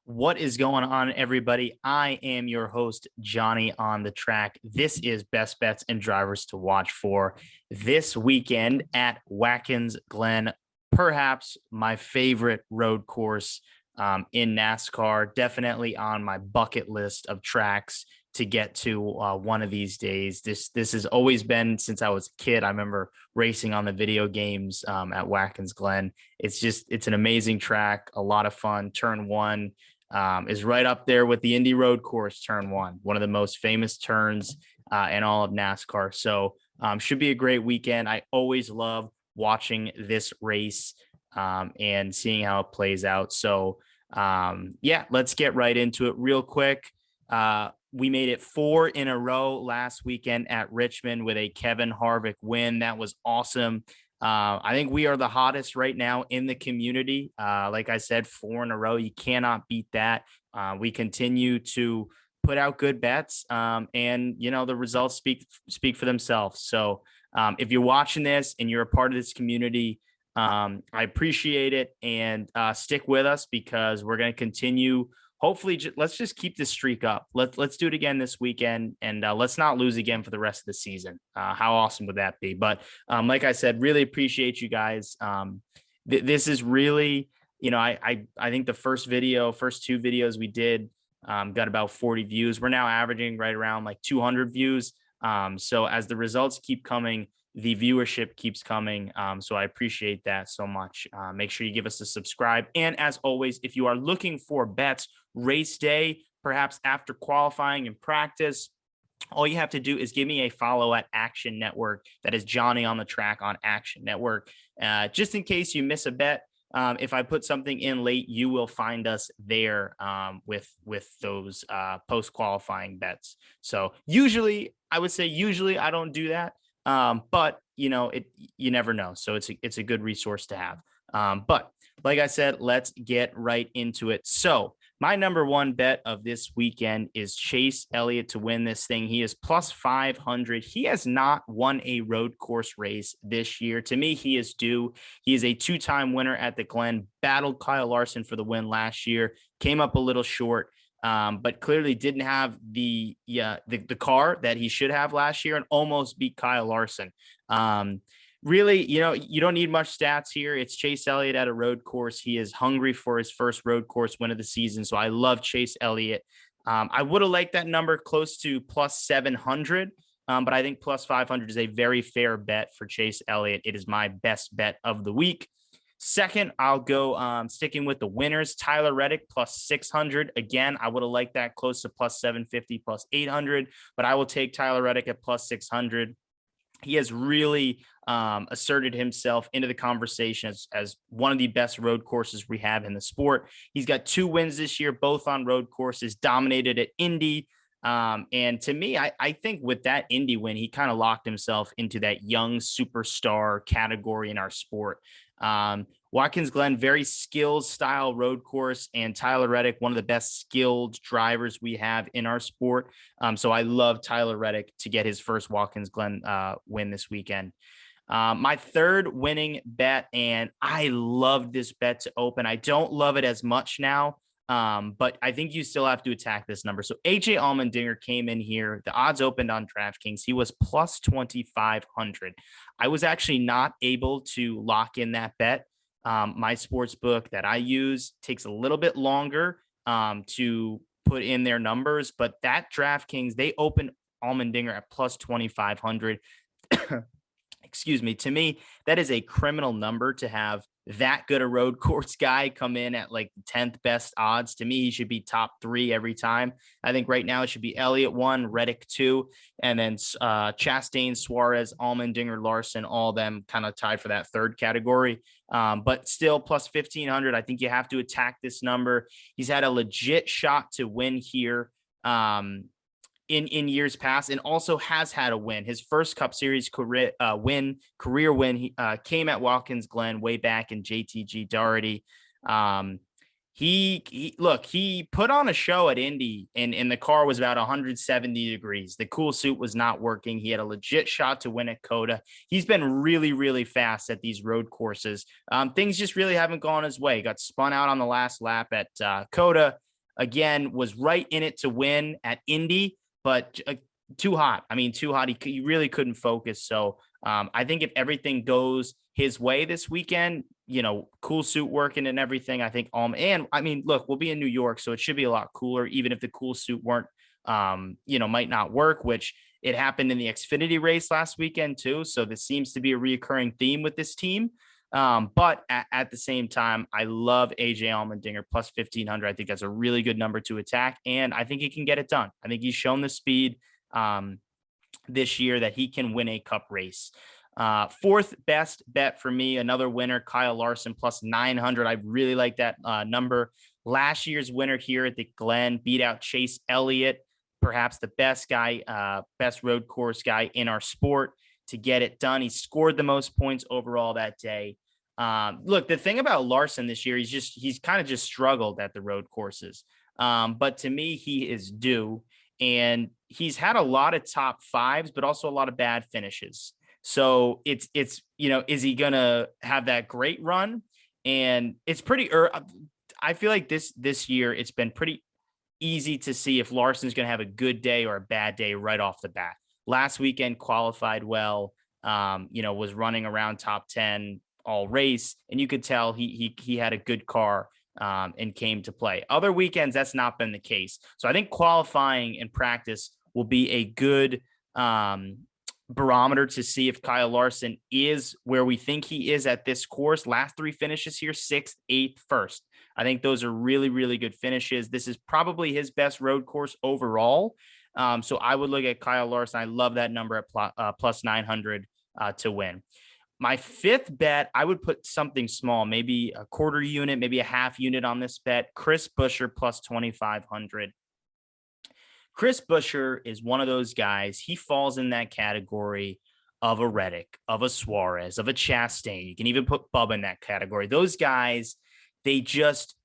What is going on, everybody? I am your host, Johnny on the Track. This is Best Bets and Drivers to Watch for this weekend at Watkins Glen, perhaps my favorite road course in NASCAR. Definitely on my bucket list of tracks to get to one of these days. This has always been since I was a kid. I remember racing on the video games at Watkins Glen. It's an amazing track, a lot of fun. Turn one is right up there with the Indy Road Course turn one of the most famous turns in all of NASCAR. So should be a great weekend. I always love watching this race and seeing how it plays out. So yeah, let's get right into it real quick. We made it 4 in a row last weekend at Richmond with a Kevin Harvick win. That was awesome. I think we are the hottest right now in the community. Like I said, 4 in a row. You cannot beat that. We continue to put out good bets, and the results speak for themselves. So if you're watching this and you're a part of this community, I appreciate it, and stick with us because we're going to continue. Hopefully, let's just keep this streak up. Let's do it again this weekend, and let's not lose again for the rest of the season. How awesome would that be? But like I said, really appreciate you guys. This is really, I think the first 2 videos we did got about 40 views. We're now averaging right around like 200 views. So as the results keep coming, the viewership keeps coming. So I appreciate that so much. Make sure you give us a subscribe. And as always, if you are looking for bets, race day, perhaps after qualifying and practice, all you have to do is give me a follow at Action Network. That is Johnny on the Track on Action Network. Just in case you miss a bet, if I put something in late, you will find us there with those post-qualifying bets. So usually I don't do that. But you never know. So it's a good resource to have. But like I said, let's get right into it. So my number one bet of this weekend is Chase Elliott to win this thing. He is plus 500. He has not won a road course race this year. To me, he is due. He is a 2-time winner at the Glen, battled Kyle Larson for the win last year, came up a little short. But clearly didn't have the car that he should have last year and almost beat Kyle Larson. Really, you don't need much stats here. It's Chase Elliott at a road course. He is hungry for his first road course win of the season. So I love Chase Elliott. I would have liked that number close to plus 700. But I think plus 500 is a very fair bet for Chase Elliott. It is my best bet of the week. Second, I'll go sticking with the winners. Tyler Reddick plus 600. Again, I would have liked that close to plus 750, plus 800, but I will take Tyler Reddick at plus 600. He has really asserted himself into the conversation as one of the best road courses we have in the sport. He's got 2 wins this year, both on road courses, dominated at Indy. And to me, I think with that Indy win, he kind of locked himself into that young superstar category in our sport. Watkins Glen, very skills style road course, and Tyler Reddick, one of the best skilled drivers we have in our sport. So I love Tyler Reddick to get his first Watkins Glen win this weekend. My third winning bet, and I love this bet to open. I don't love it as much now, but I think you still have to attack this number. So AJ Allmendinger came in here. The odds opened on DraftKings. He was plus 2,500. I was actually not able to lock in that bet. My sports book that I use takes a little bit longer to put in their numbers, but that DraftKings, they opened Allmendinger at plus 2,500. Excuse me. To me, that is a criminal number to have that good a road course guy come in at like the 10th best odds. To me, he should be top 3 every time. I think right now it should be Elliot 1, Reddick 2, and then Chastain, Suarez, Allmendinger, Larson, all of them kind of tied for that third category. But still plus 1,500. I think you have to attack this number. He's had a legit shot to win here. in years past, and also has had a win. His first Cup Series career win, he came at Watkins Glen way back in JTG Doherty. He put on a show at Indy, and the car was about 170 degrees. The cool suit was not working. He had a legit shot to win at Coda. He's been really, really fast at these road courses. Things just really haven't gone his way. Got spun out on the last lap at Coda. Again, was right in it to win at Indy, but too hot. I mean, too hot. He really couldn't focus. So I think if everything goes his way this weekend, cool suit working and everything, I think, and I mean, look, we'll be in New York, so it should be a lot cooler, even if the cool suit might not work, which it happened in the Xfinity race last weekend too. So this seems to be a reoccurring theme with this team. But at the same time, I love AJ Allmendinger plus 1,500. I think that's a really good number to attack, and I think he can get it done. I think he's shown the speed this year that he can win a Cup race. Fourth best bet for me, another winner, Kyle Larson plus 900. I really like that number. Last year's winner here at the Glen beat out Chase Elliott, perhaps the best road course guy in our sport, to get it done. He scored the most points overall that day. Look, the thing about Larson this year, he's kind of just struggled at the road courses. But to me, he is due, and he's had a lot of top fives, but also a lot of bad finishes. So it's is he gonna have that great run? And it's pretty. I feel like this year it's been pretty easy to see if Larson's gonna have a good day or a bad day right off the bat. Last weekend qualified well, was running around top 10 all race, and you could tell he had a good car and came to play. Other weekends, that's not been the case. So I think qualifying and practice will be a good barometer to see if Kyle Larson is where we think he is at this course. Last three finishes here, 6th, 8th, 1st. I think those are really, really good finishes. This is probably his best road course overall. So I would look at Kyle Larson. I love that number at plus 900 to win. My fifth bet, I would put something small, maybe a quarter unit, maybe a half unit on this bet. Chris Buescher plus 2,500. Chris Buescher is one of those guys. He falls in that category of a Reddick, of a Suarez, of a Chastain. You can even put Bubba in that category. Those guys, they just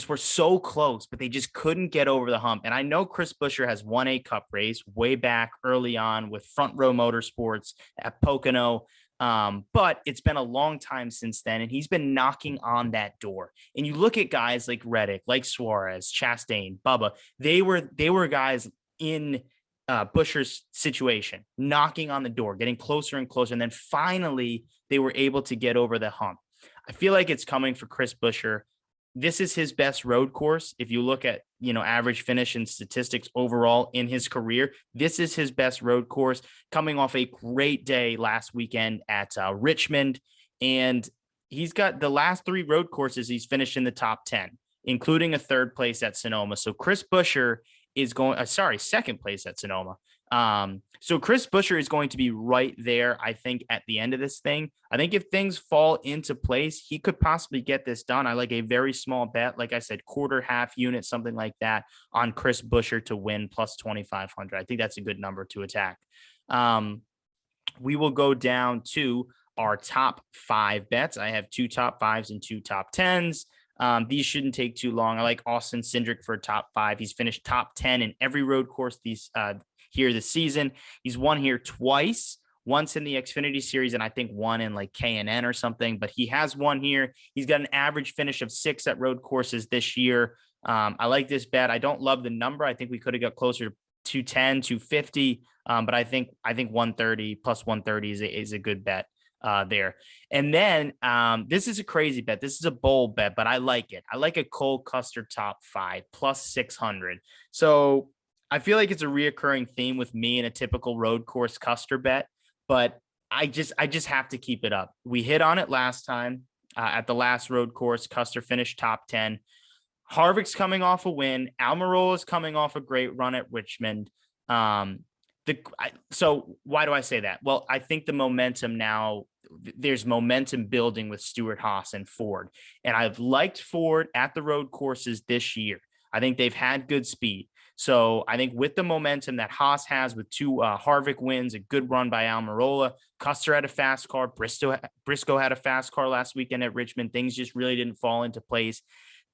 were so close, but they just couldn't get over the hump. And I know Chris Buescher has won a Cup race way back early on with Front Row Motorsports at Pocono. But it's been a long time since then, and he's been knocking on that door. And you look at guys like Reddick, like Suarez, Chastain, Bubba, they were guys in Buescher's situation, knocking on the door, getting closer and closer. And then finally they were able to get over the hump. I feel like it's coming for Chris Buescher. This is his best road course. If you look at, average finish and statistics overall in his career, this is his best road course, coming off a great day last weekend at Richmond. And he's got the last three road courses. He's finished in the top 10, including a third place at Sonoma. So Chris Buescher is second place at Sonoma. So Chris Buescher is going to be right there, I think, at the end of this thing. I think if things fall into place, he could possibly get this done. I like a very small bet, like I said, quarter, half unit, something like that, on Chris Buescher to win plus 2,500. I think that's a good number to attack. We will go down to our top 5 bets. I have 2 top 5s and 2 top 10s. These shouldn't take too long. I like Austin Cindric for a top 5. He's finished top 10 in every road course here this season. He's won here twice, once in the Xfinity Series and I think one in like K&N or something, but he has won here. He's got an average finish of 6 at road courses this year. I like this bet. I don't love the number. I think we could have got closer to 210, 250, but I think 130 plus 130 is a good bet there. And then this is a crazy bet. This is a bold bet, but I like it. I like a Cole Custer top 5 plus 600. So I feel like it's a reoccurring theme with me in a typical road course Custer bet, but I just have to keep it up. We hit on it last time at the last road course. Custer finished top 10. Harvick's coming off a win. Almirola's coming off a great run at Richmond. So why do I say that? Well, I think the momentum now, there's momentum building with Stewart-Haas and Ford. And I've liked Ford at the road courses this year. I think they've had good speed. So I think with the momentum that Haas has with two Harvick wins, a good run by Almirola, Custer had a fast car, Briscoe had a fast car last weekend at Richmond. Things just really didn't fall into place.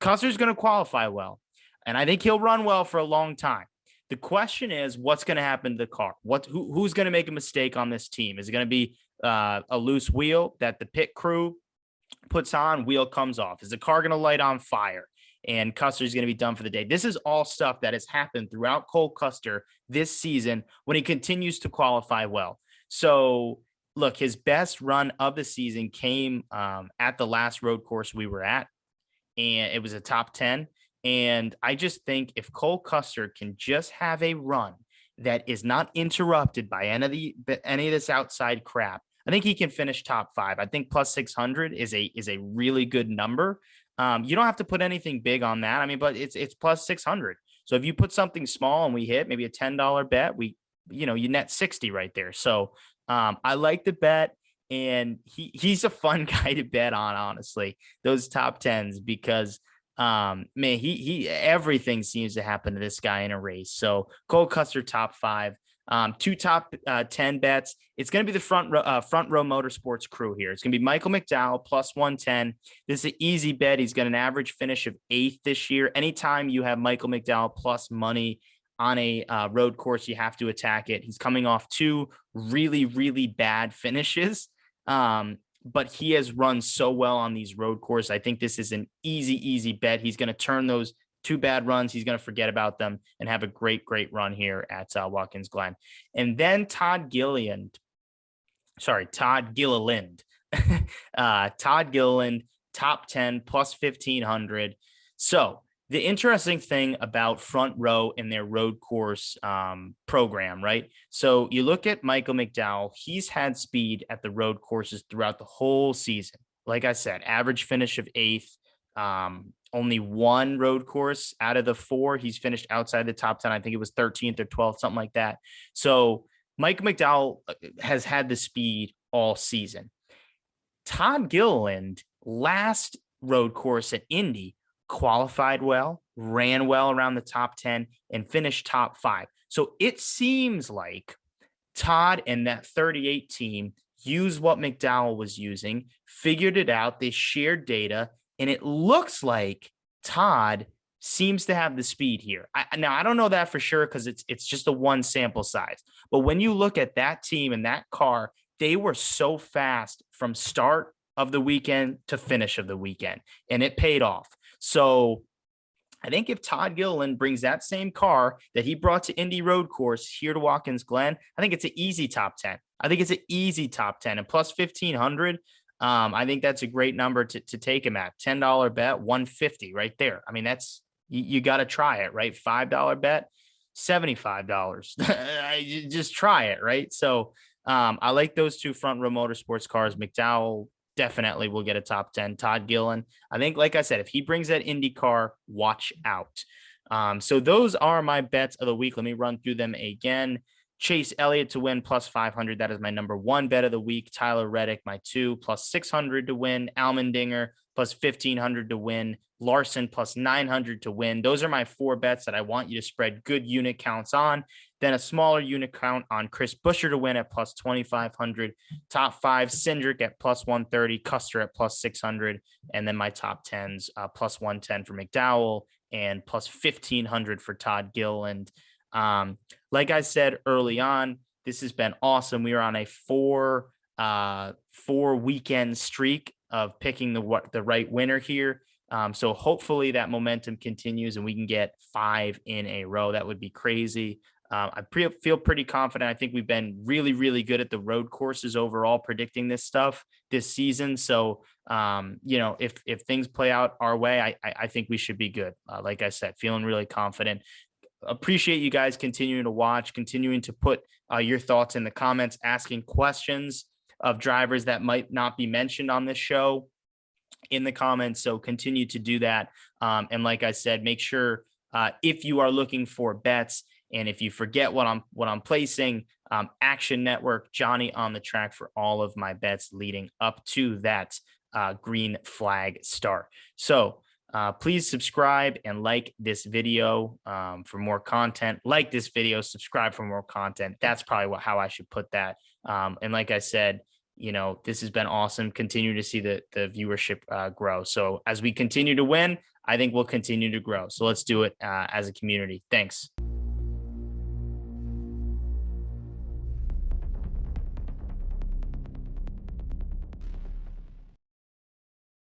Custer's going to qualify well, and I think he'll run well for a long time. The question is, what's going to happen to the car? Who's going to make a mistake on this team? Is it going to be a loose wheel that the pit crew puts on, wheel comes off? Is the car going to light on fire? And Custer's going to be done for the day. This is all stuff that has happened throughout Cole Custer this season when he continues to qualify well. So, look, his best run of the season came at the last road course we were at, and it was a top 10. And I just think if Cole Custer can just have a run that is not interrupted by any of this outside crap, I think he can finish top 5. I think plus 600 is a really good number. You don't have to put anything big on that. I mean, but it's plus 600. So if you put something small and we hit maybe a $10 bet, you net 60 right there. So I like the bet, and he's a fun guy to bet on, honestly, those top 10s, because man, he everything seems to happen to this guy in a race. So Cole Custer top 5. Two top 10 bets. It's going to be the front row motorsports crew here. It's going to be Michael McDowell plus 110. This is an easy bet. He's got an average finish of 8th this year. Anytime you have Michael McDowell plus money on a road course, you have to attack it. He's coming off 2 really, really bad finishes. But he has run so well on these road courses. I think this is an easy bet. He's going to turn those 2 bad runs. He's going to forget about them and have a great run here at Watkins Glen. And then Todd Gilliland. Todd Gilliland, top 10 plus 1,500. So the interesting thing about Front Row in their road course program, right? So you look at Michael McDowell, he's had speed at the road courses throughout the whole season. Like I said, average finish of 8th, only 1 road course out of the 4 he's finished outside the top 10. I think it was 13th or 12th, something like that. So Mike McDowell has had the speed all season. Todd Gilliland, last road course at Indy, qualified well, ran well around the top 10, and finished top 5. So it seems like Todd and that 38 team used what McDowell was using, figured it out, they shared data, and it looks like Todd seems to have the speed here. Now, I don't know that for sure because it's just a 1 sample size. But when you look at that team and that car, they were so fast from start of the weekend to finish of the weekend, and it paid off. So I think if Todd Gilliland brings that same car that he brought to Indy Road Course here to Watkins Glen, I think it's an easy top 10. I think it's an easy top 10, and plus 1,500. I think that's a great number to take him at. $10 bet, 150 right there. I mean, that's, you got to try it, right? $5 bet, $75. Just try it, right? So I like those 2 Front Row Motorsports cars. McDowell definitely will get a top 10. Todd Gilliland, I think, like I said, if he brings that Indy car, watch out. So those are my bets of the week. Let me run through them again. Chase Elliott to win plus 500. That is my number 1 bet of the week. Tyler Reddick, my 2, plus 600 to win. Allmendinger plus 1,500 to win. Larson plus 900 to win. Those are my 4 bets that I want you to spread good unit counts on. Then a smaller unit count on Chris Buescher to win at plus 2,500. Top 5, Cindric at plus 130, Custer at plus 600. And then my top 10s, plus 110 for McDowell and plus 1,500 for Todd Gilliland. Like I said early on, this has been awesome. We are on a 4 weekend streak of picking the right winner here. So hopefully that momentum continues and we can get 5 in a row. That would be crazy. I feel pretty confident. I think we've been really, really good at the road courses overall, predicting this stuff this season. So, if things play out our way, I think we should be good. Like I said, feeling really confident. Appreciate you guys continuing to watch, continuing to put your thoughts in the comments, asking questions of drivers that might not be mentioned on this show in the comments. So continue to do that. And like I said, make sure if you are looking for bets and if you forget what I'm placing, Action Network, Johnny on the Track for all of my bets leading up to that green flag start. So Please subscribe and like this video for more content. Like this video, subscribe for more content. That's probably how I should put that. And like I said, this has been awesome. Continue to see the viewership grow. So as we continue to win, I think we'll continue to grow. So let's do it as a community. Thanks.